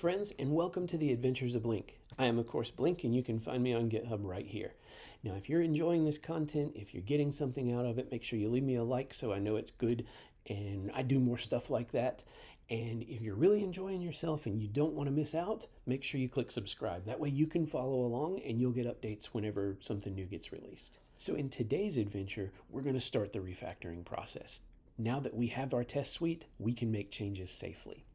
friends, and welcome to the Adventures of Blink. I am, of course, Blink, and you can find me on GitHub right here. Now, if you're enjoying this content, if you're getting something out of it, make sure you leave me a like so I know it's good, and I do more stuff like that. And if you're really enjoying yourself and you don't want to miss out, make sure you click subscribe. That way you can follow along and you'll get updates whenever something new gets released. So in today's adventure, we're going to start the refactoring process. Now that we have our test suite, we can make changes safely.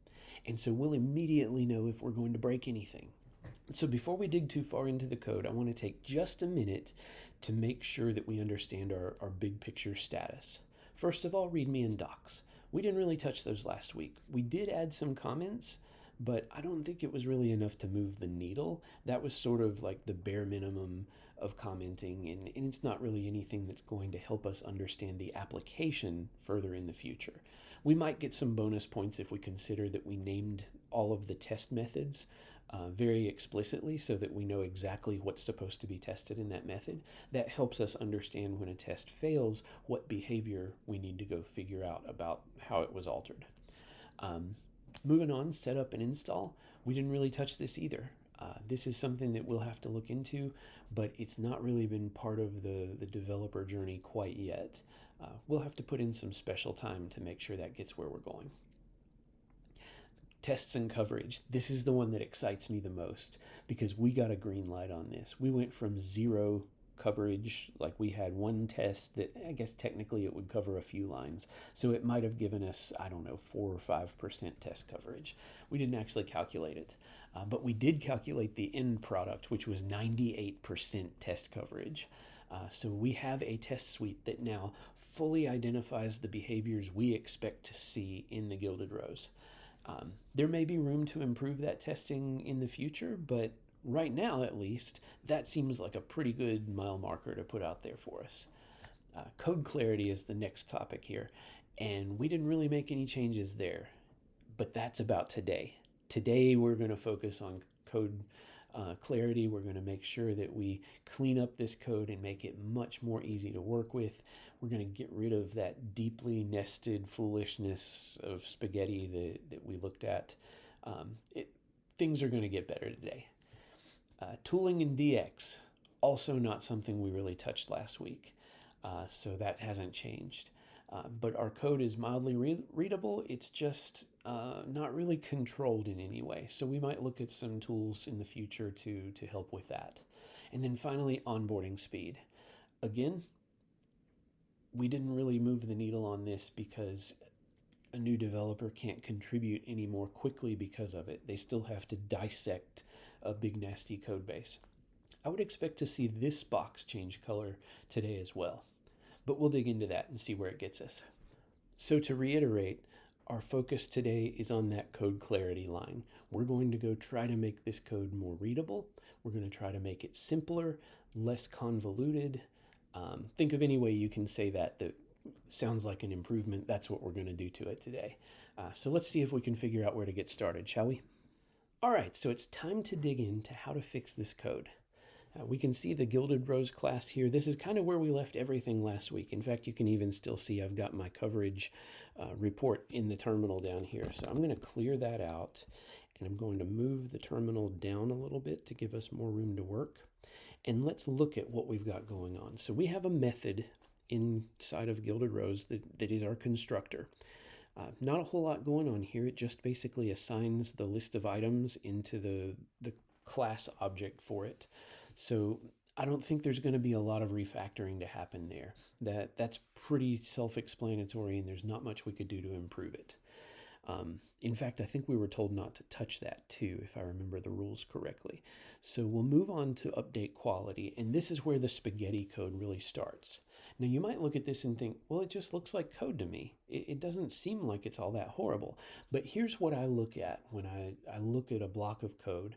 And so we'll immediately know if we're going to break anything. So before we dig too far into the code, I want to take just a minute to make sure that we understand our big picture status. First of all, README and docs. We didn't really touch those last week. We did add some comments, but I don't think it was really enough to move the needle. That was sort of like the bare minimum of commenting, and it's not really anything that's going to help us understand the application further in the future. We might get some bonus points if we consider that we named all of the test methods very explicitly so that we know exactly what's supposed to be tested in that method. That helps us understand when a test fails what behavior we need to go figure out about how it was altered. Moving on, setup and install. We didn't really touch this either. This is something that we'll have to look into, but it's not really been part of the developer journey quite yet. We'll have to put in some special time to make sure that gets where we're going. Tests and coverage. This is the one that excites me the most because we got a green light on this. We went from 0 coverage, like we had one test that I guess technically it would cover a few lines. So it might have given us, I don't know, 4 or 5% test coverage. We didn't actually calculate it, but we did calculate the end product, which was 98% test coverage. So we have a test suite that now fully identifies the behaviors we expect to see in the Gilded rows. There may be room to improve that testing in the future, but right now, at least, that seems like a pretty good mile marker to put out there for us. Code clarity is the next topic here, and we didn't really make any changes there, but that's about today. Today, we're going to focus on code clarity. We're going to make sure that we clean up this code and make it much more easy to work with. We're going to get rid of that deeply nested foolishness of spaghetti that we looked at. Things are going to get better today. Tooling and DX, also not something we really touched last week, so that hasn't changed. But our code is mildly readable. It's just not really controlled in any way. So we might look at some tools in the future to help with that. And then finally, onboarding speed. Again, we didn't really move the needle on this because a new developer can't contribute any more quickly because of it. They still have to dissect a big nasty code base. I would expect to see this box change color today as well, but we'll dig into that and see where it gets us. So to reiterate, our focus today is on that code clarity line. We're going to go try to make this code more readable. We're going to try to make it simpler, less convoluted. Think of any way you can say that sounds like an improvement. That's what we're going to do to it today. So let's see if we can figure out where to get started, shall we? All right, so it's time to dig into how to fix this code. We can see the Gilded Rows class here. This is kind of where we left everything last week. In fact, you can even still see I've got my coverage report in the terminal down here. So I'm going to clear that out, and I'm going to move the terminal down a little bit to give us more room to work. And let's look at what we've got going on. So we have a method inside of Gilded Rows that is our constructor. Not a whole lot going on here. It just basically assigns the list of items into the class object for it. So I don't think there's going to be a lot of refactoring to happen there. That's pretty self-explanatory, and there's not much we could do to improve it. In fact, I think we were told not to touch that too, if I remember the rules correctly. So we'll move on to update quality, and this is where the spaghetti code really starts. Now you might look at this and think, well, it just looks like code to me. It doesn't seem like it's all that horrible. But here's what I look at when I look at a block of code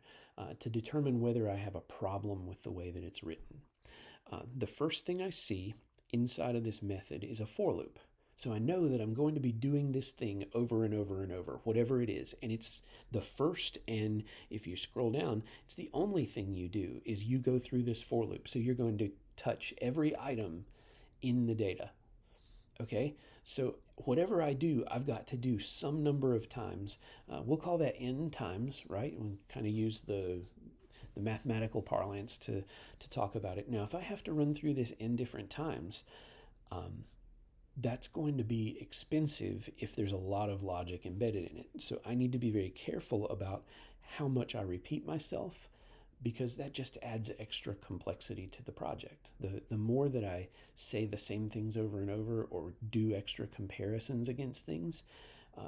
to determine whether I have a problem with the way that it's written. The first thing I see inside of this method is a for loop. So I know that I'm going to be doing this thing over and over and over, whatever it is. And it's the first, and if you scroll down, it's the only thing you do is you go through this for loop. So you're going to touch every item in the data. Okay, so whatever I do, I've got to do some number of times. We'll call that n times, right? We kind of use the mathematical parlance to talk about it. Now, if I have to run through this n different times, that's going to be expensive if there's a lot of logic embedded in it. So I need to be very careful about how much I repeat myself, because that just adds extra complexity to the project. The more that I say the same things over and over or do extra comparisons against things,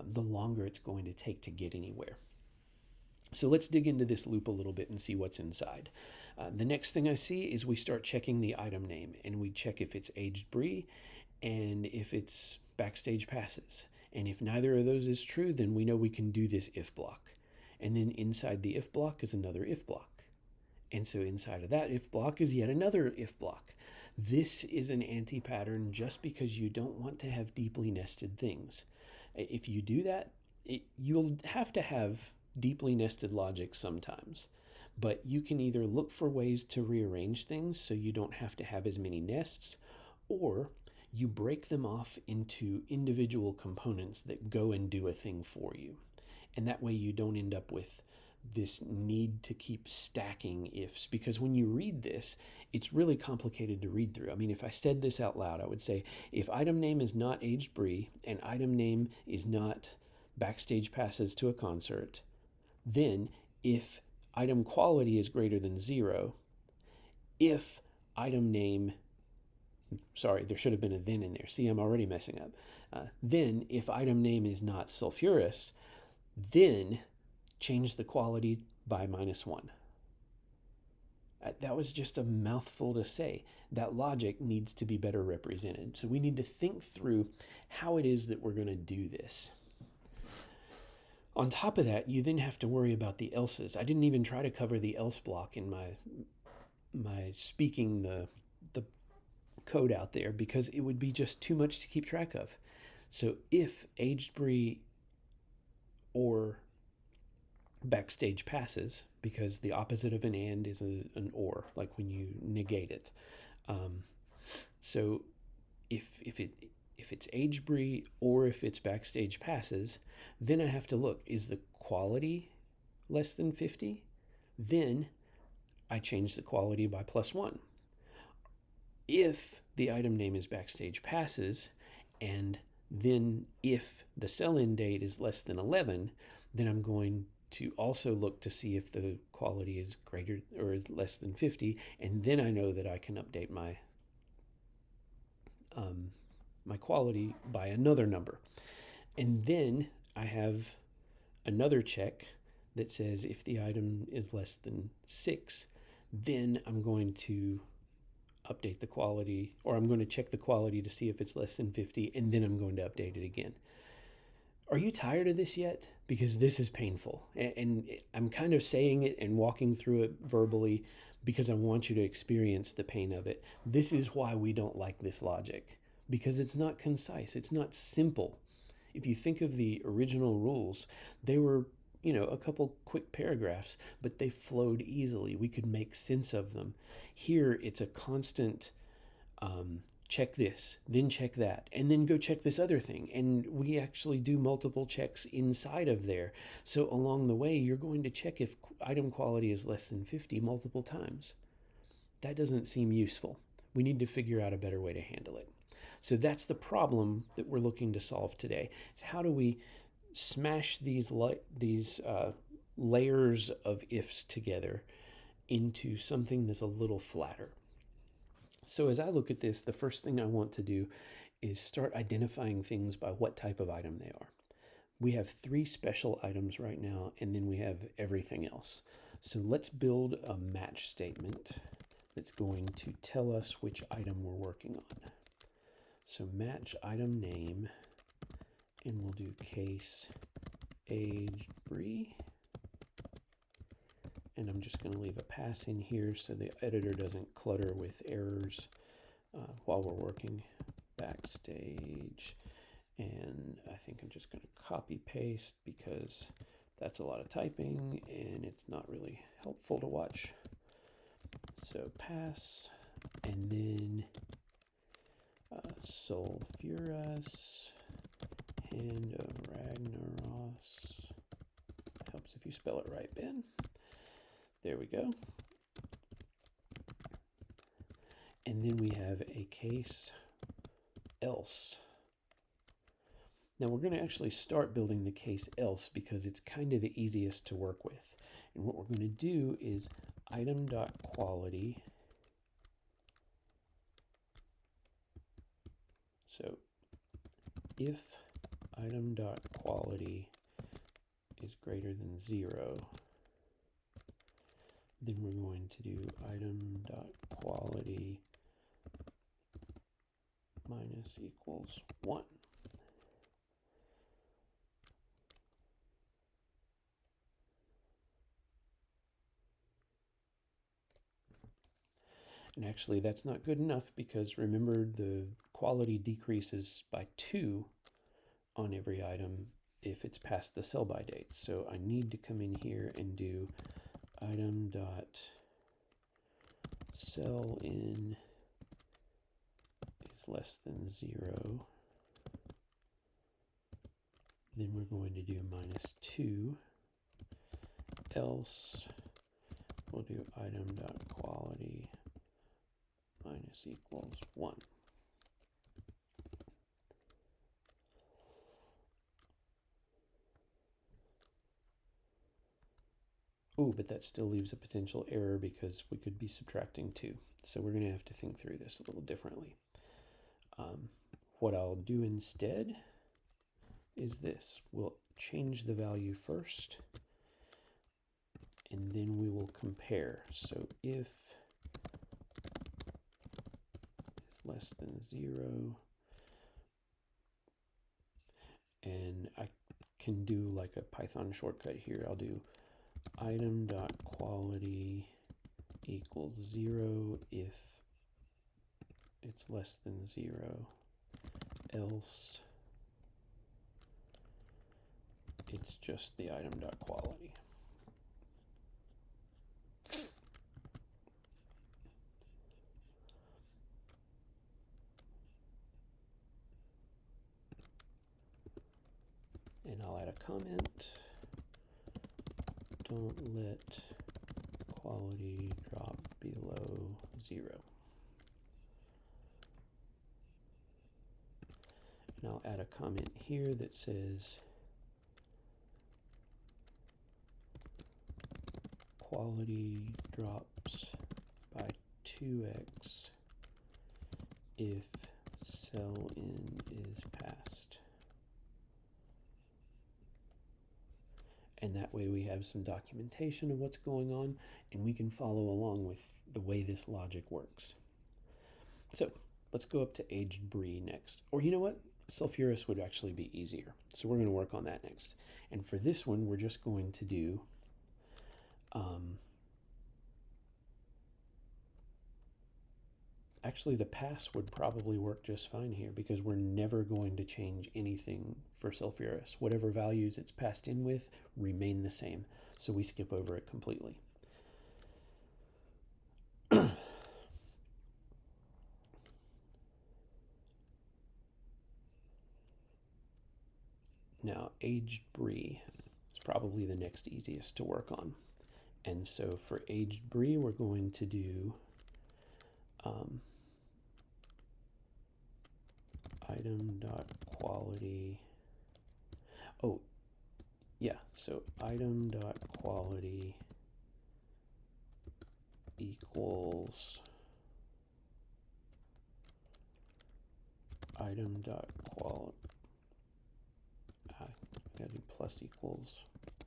the longer it's going to take to get anywhere. So let's dig into this loop a little bit and see what's inside. The next thing I see is we start checking the item name, and we check if it's aged brie and if it's backstage passes. And if neither of those is true, then we know we can do this if block. And then inside the if block is another if block. And so inside of that if block is yet another if block. This is an anti-pattern just because you don't want to have deeply nested things. If you do that, you'll have to have deeply nested logic sometimes. But you can either look for ways to rearrange things so you don't have to have as many nests, or you break them off into individual components that go and do a thing for you. And that way you don't end up with this need to keep stacking ifs, because when you read this, it's really complicated to read through. I mean, if I said this out loud, I would say, if item name is not aged brie and item name is not backstage passes to a concert, then if item quality is greater than 0, if item name, sorry, there should have been a then in there. See, I'm already messing up. Then if item name is not sulfurous, then change the quality by -1. That was just a mouthful to say. That logic needs to be better represented. So we need to think through how it is that we're going to do this. On top of that, you then have to worry about the else's. I didn't even try to cover the else block in my speaking the code out there, because it would be just too much to keep track of. So if aged brie or backstage passes, because the opposite of an and is an or, like when you negate it. So if it's aged brie or if it's backstage passes, then I have to look, is the quality less than 50? Then I change the quality by +1. If the item name is backstage passes, and then if the sell-in date is less than 11, then I'm going to also look to see if the quality is greater or is less than 50, and then I know that I can update my my quality by another number. And then I have another check that says if the item is less than 6, then I'm going to update the quality, or I'm going to check the quality to see if it's less than 50, and then I'm going to update it again. Are you tired of this yet? Because this is painful. And I'm kind of saying it and walking through it verbally because I want you to experience the pain of it. This is why we don't like this logic, because it's not concise. It's not simple. If you think of the original rules, they were, a couple quick paragraphs, but they flowed easily. We could make sense of them. Here, it's a constant check this, then check that, and then go check this other thing. And we actually do multiple checks inside of there. So along the way, you're going to check if item quality is less than 50 multiple times. That doesn't seem useful. We need to figure out a better way to handle it. So that's the problem that we're looking to solve today. Is how do we smash these layers of ifs together into something that's a little flatter? So as I look at this, the first thing I want to do is start identifying things by what type of item they are. We have 3 special items right now, and then we have everything else. So let's build a match statement that's going to tell us which item we're working on. So match item name, and we'll do case aged brie. And I'm just going to leave a pass in here so the editor doesn't clutter with errors while we're working backstage. And I think I'm just going to copy paste because that's a lot of typing and it's not really helpful to watch. So pass, and then sulfurous Hand of Ragnaros. Helps if you spell it right, Ben. There we go. And then we have a case else. Now we're going to actually start building the case else because it's kind of the easiest to work with. And what we're going to do is item.quality. So if item.quality is greater than 0, then we're going to do item.quality minus equals 1. And actually that's not good enough because remember the quality decreases by 2 on every item if it's past the sell by date. So I need to come in here and do item dot sell in is less than 0. Then we're going to do minus 2. Else we'll do item dot quality minus equals 1. Oh, but that still leaves a potential error because we could be subtracting 2. So we're going to have to think through this a little differently. What I'll do instead is this. We'll change the value first, and then we will compare. So if is less than 0, and I can do like a Python shortcut here. I'll do item.quality equals 0 if it's less than 0, else it's just the item.quality. And I'll add a comment. Don't let quality drop below 0. And I'll add a comment here that says quality drops by 2x if sell in is passed. And that way we have some documentation of what's going on and we can follow along with the way this logic works. So let's go up to aged brie next. Or you know what? Sulfurous would actually be easier. So we're going to work on that next. And for this one, we're just going to do actually the pass would probably work just fine here because we're never going to change anything for sulfurous. Whatever values it's passed in with remain the same. So we skip over it completely. Now, aged brie is probably the next easiest to work on. And so for aged brie, we're going to do item.quality. Oh, yeah. So item.quality equals item.quality. I gotta do plus equals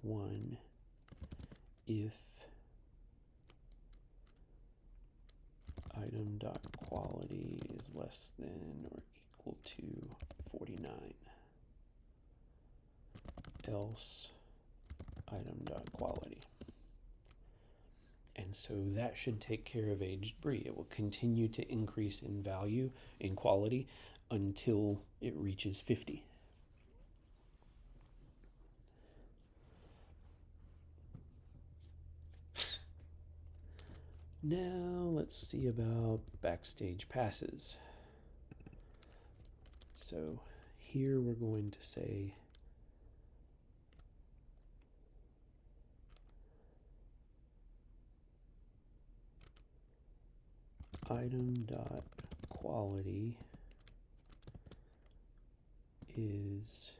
1 if item.quality is less than or equal to 49. Else item.quality. And so that should take care of aged brie. It will continue to increase in value, in quality, until it reaches 50. Now let's see about backstage passes. So here we're going to say item.quality is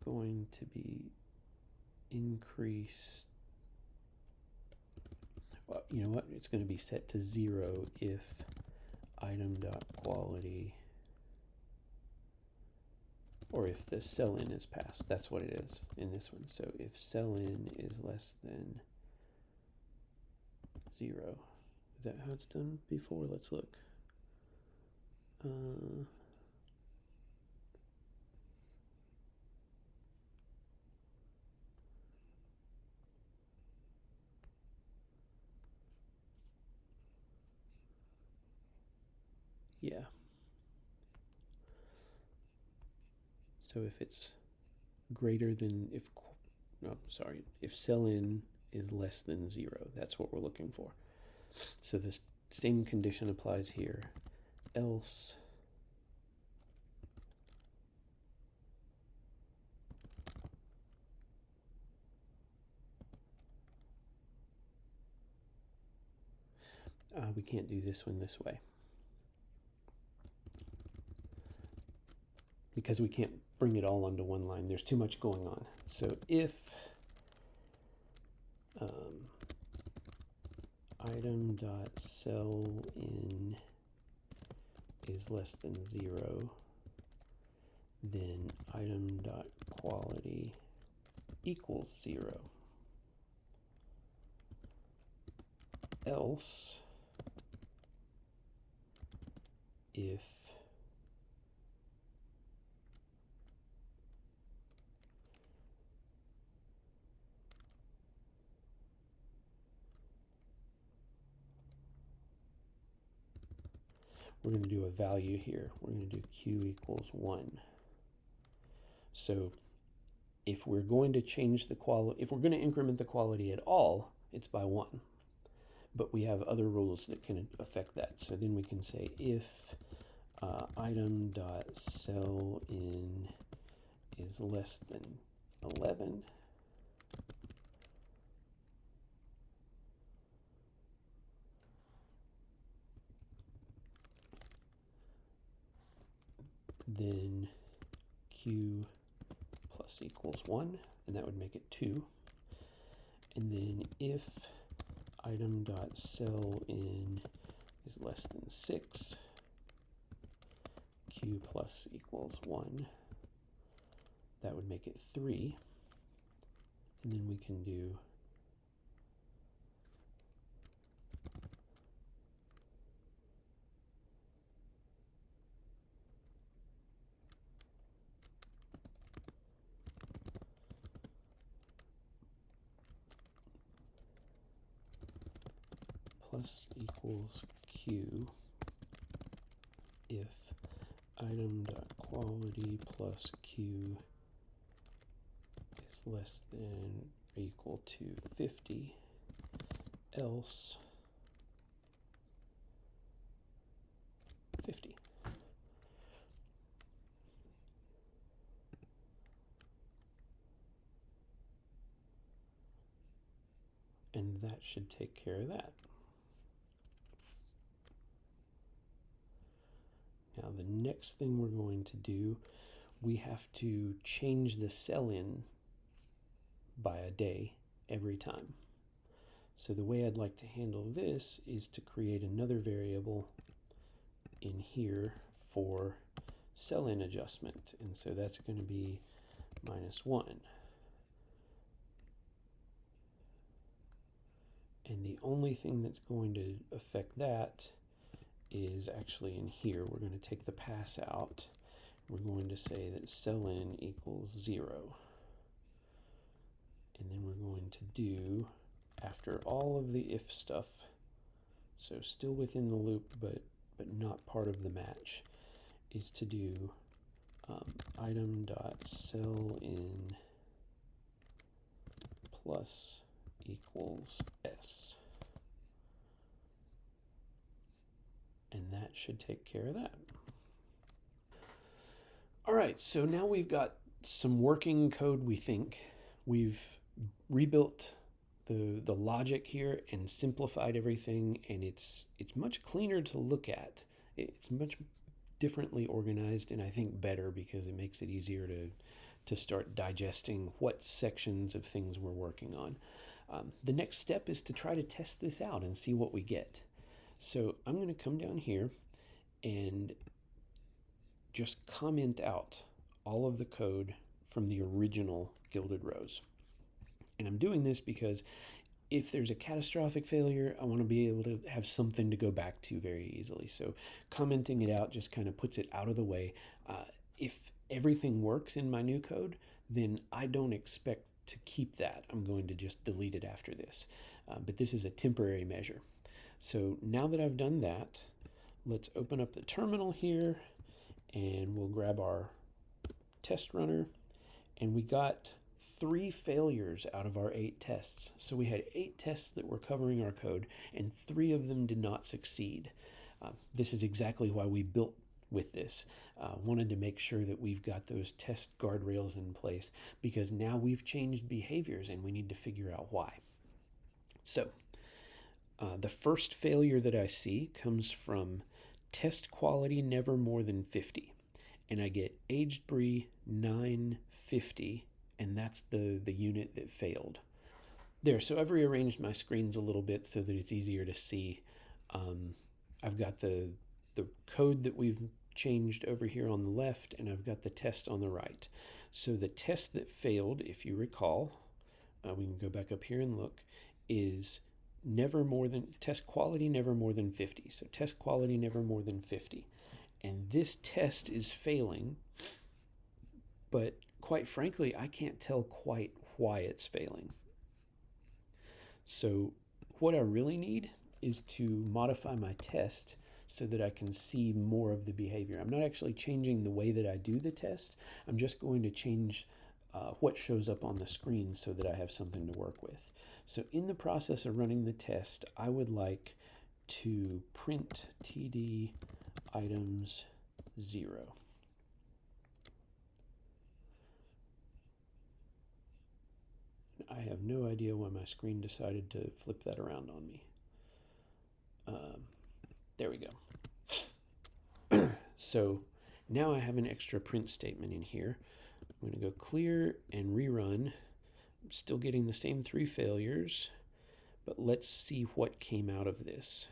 going to be increased. Well, you know what? It's going to be set to 0 if item.quality, or if the sell-in is passed. That's what it is in this one. So if sell-in is less than 0. Is that how it's done before? Let's look. Yeah. So if it's greater than, if sell-in is less than 0, that's what we're looking for. So this same condition applies here. Else we can't do this one this way because we can't bring it all onto one line. There's too much going on. So if item.sell-in is less than 0, then item.quality equals 0. Else, if we're going to do a value here. We're going to do q equals 1. So if we're going to change the quality, if we're going to increment the quality at all, it's by 1. But we have other rules that can affect that. So then we can say if item.sell-in is less than 11, then q plus equals 1, and that would make it 2. And then if item.sell-in is less than 6, q plus equals 1, that would make it 3. And then we can do plus equals q if item.quality plus q is less than or equal to 50, else 50. And that should take care of that. Now the next thing we're going to do, we have to change the sell-in by a day every time. So the way I'd like to handle this is to create another variable in here for sell-in adjustment. And so that's going to be -1. And the only thing that's going to affect that is actually in here. We're going to take the pass out. We're going to say that sell-in equals 0. And then we're going to do, after all of the if stuff, so still within the loop but not part of the match, is to do item.sell-in plus equals s. And that should take care of that. All right, so now we've got some working code, we think. We've rebuilt the logic here and simplified everything, and it's much cleaner to look at. It's much differently organized, and I think better because it makes it easier to start digesting what sections of things we're working on. The next step is to try to test this out and see what we get. So I'm going to come down here and just comment out all of the code from the original Gilded rows. And I'm doing this because if there's a catastrophic failure, I want to be able to have something to go back to very easily. So commenting it out just kind of puts it out of the way. If everything works in my new code, then I don't expect to keep that. I'm going to just delete it after this. But this is a temporary measure. So now that I've done that, let's open up the terminal here and we'll grab our test runner, and we got 3 failures out of our 8 tests. So we had 8 tests that were covering our code, and 3 of them did not succeed. This is exactly why we built with this. Wanted to make sure that we've got those test guardrails in place, because now we've changed behaviors and we need to figure out why. So the first failure that I see comes from test quality never more than 50. And I get aged brie 950, and that's the unit that failed. There, so I've rearranged my screens a little bit so that it's easier to see. I've got the code that we've changed over here on the left, and I've got the test on the right. So the test that failed, if you recall, we can go back up here and look, is never more than, test quality never more than 50. So test quality never more than 50. And this test is failing, but quite frankly, I can't tell quite why it's failing. So what I really need is to modify my test so that I can see more of the behavior. I'm not actually changing the way that I do the test. I'm just going to change what shows up on the screen so that I have something to work with. So in the process of running the test, I would like to print td items 0. I have no idea why my screen decided to flip that around on me. There we go. So now I have an extra print statement in here. I'm going to go clear and rerun. I'm still getting the same 3 failures, but let's see what came out of this.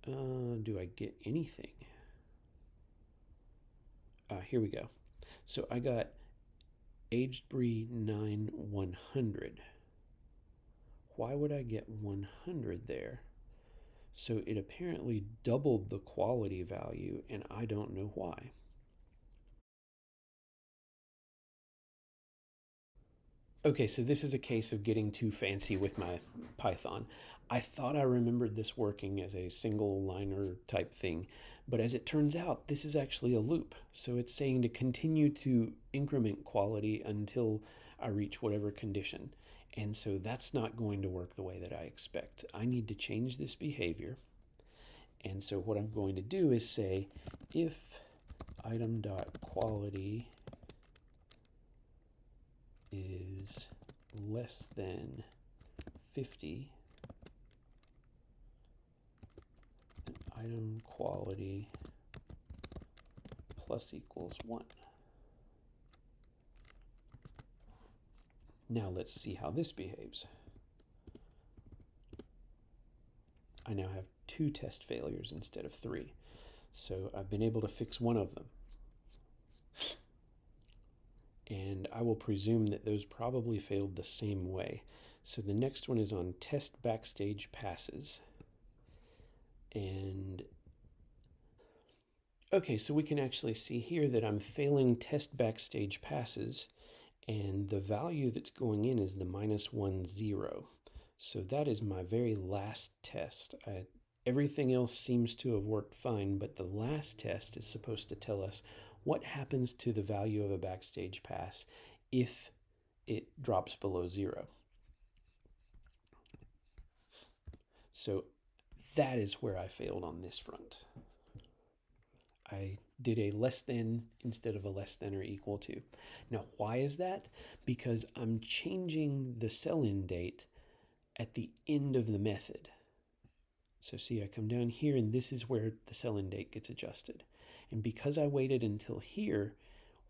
Do I get anything? Here we go. So I got aged brie 9 100. Why would I get 100 there? So it apparently doubled the quality value, and I don't know why. Okay, so this is a case of getting too fancy with my Python. I thought I remembered this working as a single liner type thing, but as it turns out, this is actually a loop. So it's saying to continue to increment quality until I reach whatever condition. And so that's not going to work the way that I expect. I need to change this behavior. And so what I'm going to do is say if item.quality is less than 50, then item quality plus equals 1. Now let's see how this behaves. I now have 2 test failures instead of 3. So I've been able to fix one of them. And I will presume that those probably failed the same way. So the next one is on test backstage passes. And okay, so we can actually see here that I'm failing test backstage passes, and the value that's going in is the -1 0. So that is my very last test. Everything else seems to have worked fine, but the last test is supposed to tell us what happens to the value of a backstage pass if it drops below 0. So that is where I failed on this front. I did a less than instead of a less than or equal to. Now, why is that? Because I'm changing the sell-in date at the end of the method. So see, I come down here and this is where the sell-in date gets adjusted. And because I waited until here,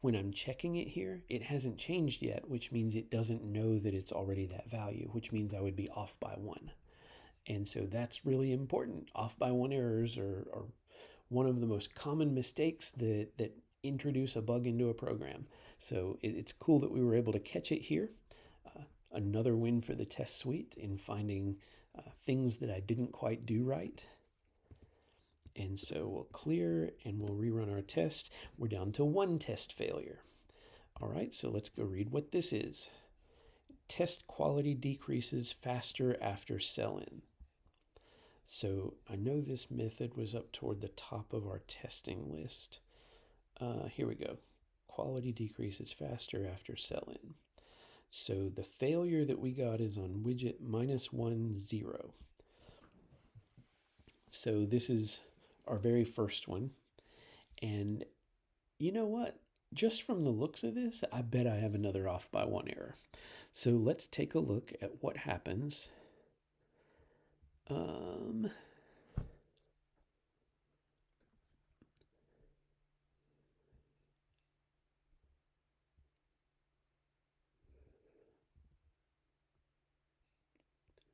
when I'm checking it here, it hasn't changed yet, which means it doesn't know that it's already that value, which means I would be off by 1. And so that's really important. Off by 1 errors are one of the most common mistakes that introduce a bug into a program. So it's cool that we were able to catch it here. Another win for the test suite in finding things that I didn't quite do right. And so we'll clear and we'll rerun our test. We're down to 1 test failure. All right, so let's go read what this is. Test quality decreases faster after sell-in. So I know this method was up toward the top of our testing list. Here we go. Quality decreases faster after sell-in. So the failure that we got is on widget -1, 0. So this is our very first one. And you know what? Just from the looks of this, I bet I have another off by 1 error. So let's take a look at what happens.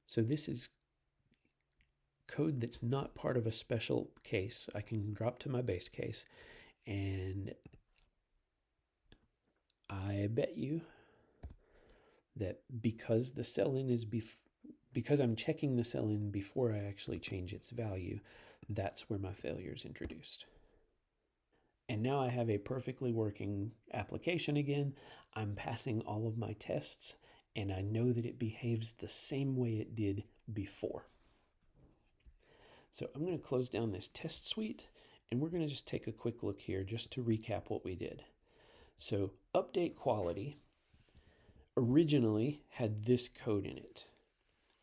So this is code that's not part of a special case. I can drop to my base case, and I bet you that because the sell-in is because I'm checking the sell-in before I actually change its value, that's where my failure is introduced. And now I have a perfectly working application again. I'm passing all of my tests, and I know that it behaves the same way it did before. So I'm going to close down this test suite, and we're going to just take a quick look here just to recap what we did. So update quality originally had this code in it.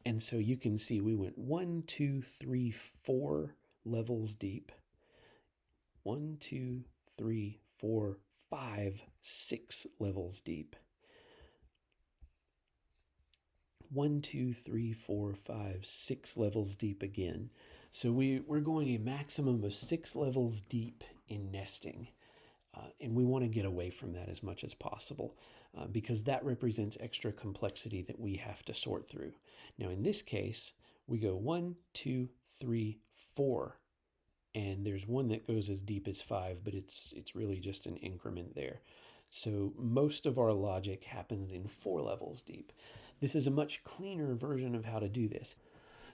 And so you can see we went 1, 2, 3, 4 levels deep. 1, 2, 3, 4, 5, 6 levels deep. 1, 2, 3, 4, 5, 6 levels deep again. So we're going a maximum of 6 levels deep in nesting. And we want to get away from that as much as possible because that represents extra complexity that we have to sort through. Now in this case, we go 1, 2, 3, 4. And there's one that goes as deep as 5, but it's really just an increment there. So most of our logic happens in 4 levels deep. This is a much cleaner version of how to do this.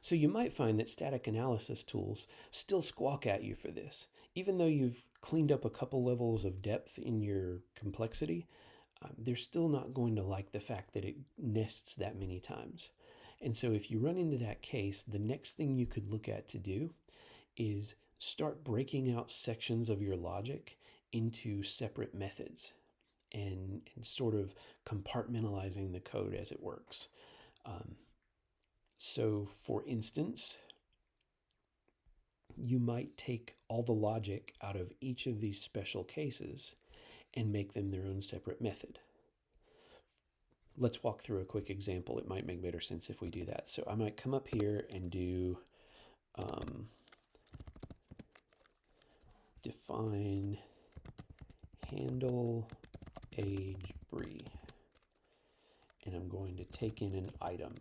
So you might find that static analysis tools still squawk at you for this. Even though you've cleaned up a couple levels of depth in your complexity, they're still not going to like the fact that it nests that many times. And so if you run into that case, the next thing you could look at to do is start breaking out sections of your logic into separate methods and sort of compartmentalizing the code as it works. So for instance, you might take all the logic out of each of these special cases and make them their own separate method. Let's walk through a quick example. It might make better sense if we do that. So I might come up here and do define handle age brie, and I'm going to take in an item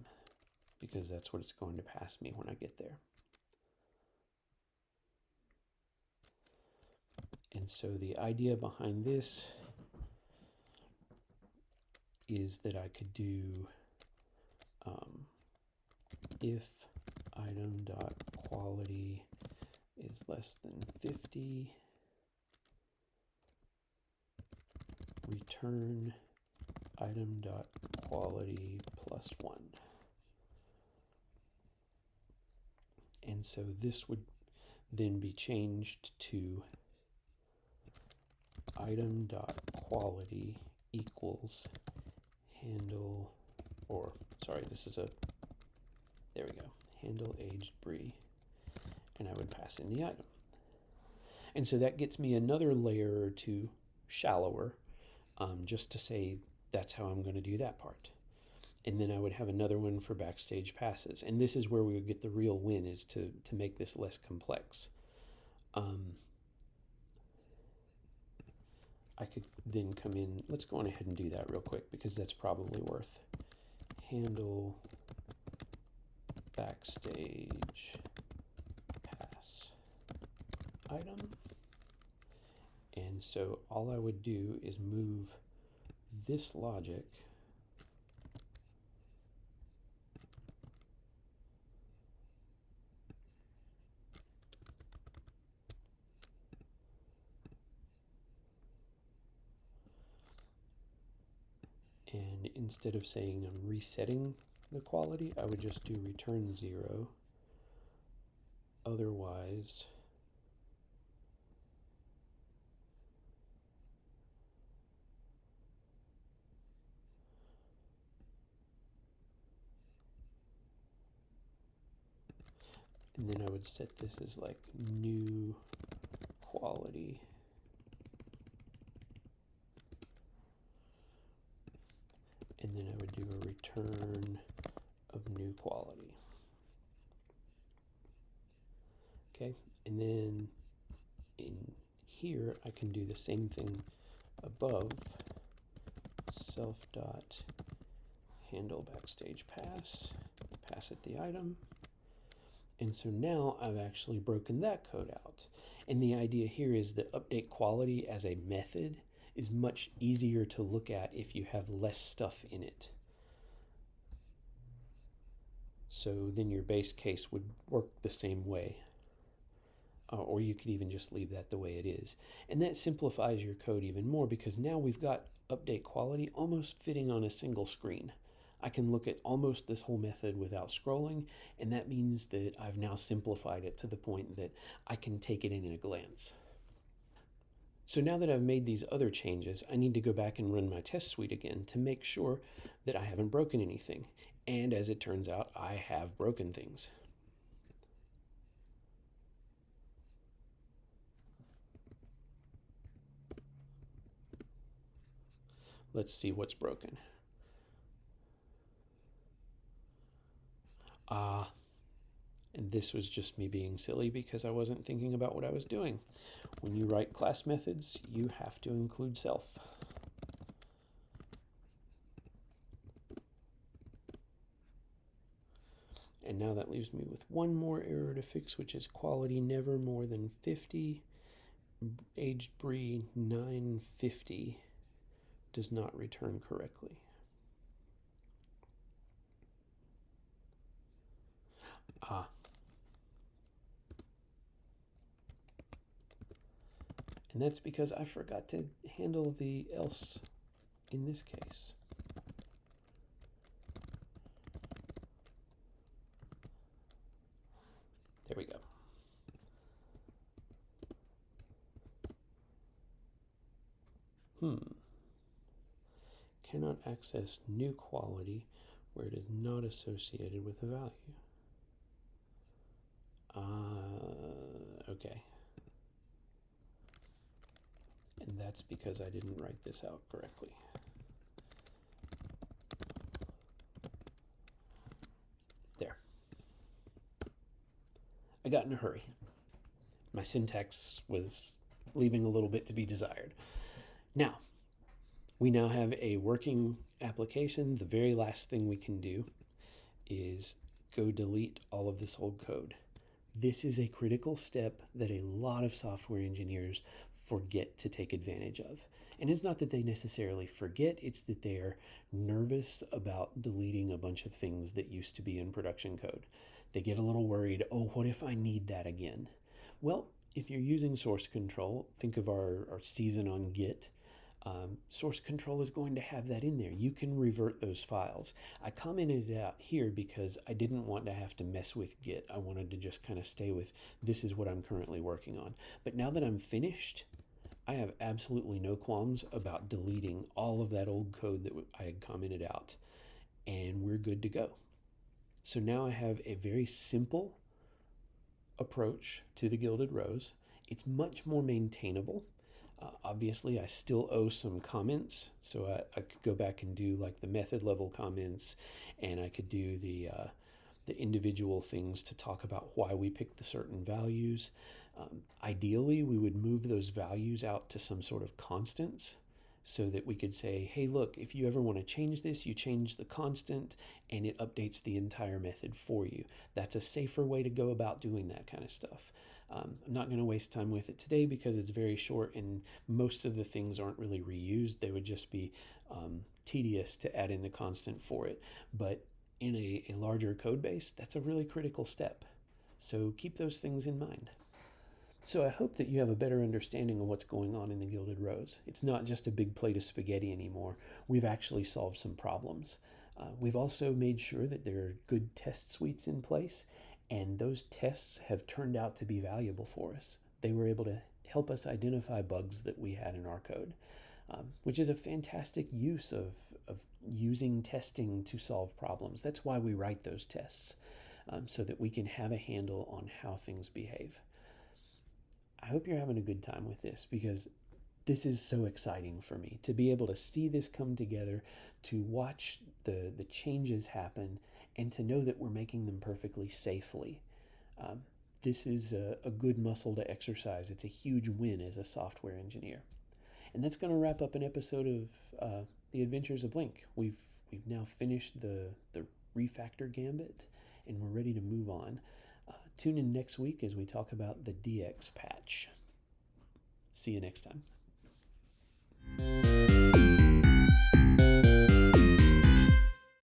because that's what it's going to pass me when I get there. And so the idea behind this is that I could do if item.quality is less than 50, return item.quality plus 1. And so this would then be changed to item.quality equals handle, or sorry, this is there we go, handle aged brie, and I would pass in the item. And so that gets me another layer or two shallower, just to say that's how I'm going to do that part. And then I would have another one for backstage passes. And this is where we would get the real win, is to make this less complex. I could then come in, let's go on ahead and do that real quick because that's probably worth. Handle backstage pass item. And so all I would do is move this logic and instead of saying I'm resetting the quality, I would just do return 0. Otherwise, and then I would set this as like new quality. And then I would do a return of new quality. Okay, and then in here I can do the same thing above. Self dot handle backstage pass, pass it the item. And so now I've actually broken that code out. And the idea here is that update quality as a method is much easier to look at if you have less stuff in it. So then your base case would work the same way. Or you could even just leave that the way it is. And that simplifies your code even more because now we've got update quality almost fitting on a single screen. I can look at almost this whole method without scrolling, and that means that I've now simplified it to the point that I can take it in a glance. So now that I've made these other changes, I need to go back and run my test suite again to make sure that I haven't broken anything. And as it turns out, I have broken things. Let's see what's broken. And this was just me being silly because I wasn't thinking about what I was doing. When you write class methods, you have to include self. And now that leaves me with one more error to fix, which is quality never more than 50. Aged brie 950 does not return correctly. And that's because I forgot to handle the else in this case. There we go. Cannot access new quality where it is not associated with a value. Okay. And that's because I didn't write this out correctly. There. I got in a hurry. My syntax was leaving a little bit to be desired. Now, we now have a working application. The very last thing we can do is go delete all of this old code. This is a critical step that a lot of software engineers forget to take advantage of. And it's not that they necessarily forget, it's that they're nervous about deleting a bunch of things that used to be in production code. They get a little worried, oh, what if I need that again? Well, if you're using source control, think of our season on Git. Source control is going to have that in there. You can revert those files. I commented it out here because I didn't want to have to mess with Git. I wanted to just kind of stay with this is what I'm currently working on. But now that I'm finished, I have absolutely no qualms about deleting all of that old code that I had commented out, and we're good to go. So now I have a very simple approach to the Gilded Rose. It's much more maintainable. Obviously, I still owe some comments, so I could go back and do like the method level comments, and I could do the individual things to talk about why we picked the certain values. Ideally, we would move those values out to some sort of constants so that we could say, hey, look, if you ever want to change this, you change the constant and it updates the entire method for you. That's a safer way to go about doing that kind of stuff. I'm not going to waste time with it today because it's very short and most of the things aren't really reused. They would just be tedious to add in the constant for it. But in a larger code base, that's a really critical step. So keep those things in mind. So I hope that you have a better understanding of what's going on in the Gilded Rose. It's not just a big plate of spaghetti anymore. We've actually solved some problems. We've also made sure that there are good test suites in place, and those tests have turned out to be valuable for us. They were able to help us identify bugs that we had in our code, which is a fantastic use of using testing to solve problems. That's why we write those tests, so that we can have a handle on how things behave. I hope you're having a good time with this because this is so exciting for me to be able to see this come together, to watch the changes happen, and to know that we're making them perfectly safely. This is a good muscle to exercise. It's a huge win as a software engineer. And that's going to wrap up an episode of The Adventures of Blink. We've now finished the Refactor Gambit, and we're ready to move on. Tune in next week as we talk about the DX patch. See you next time.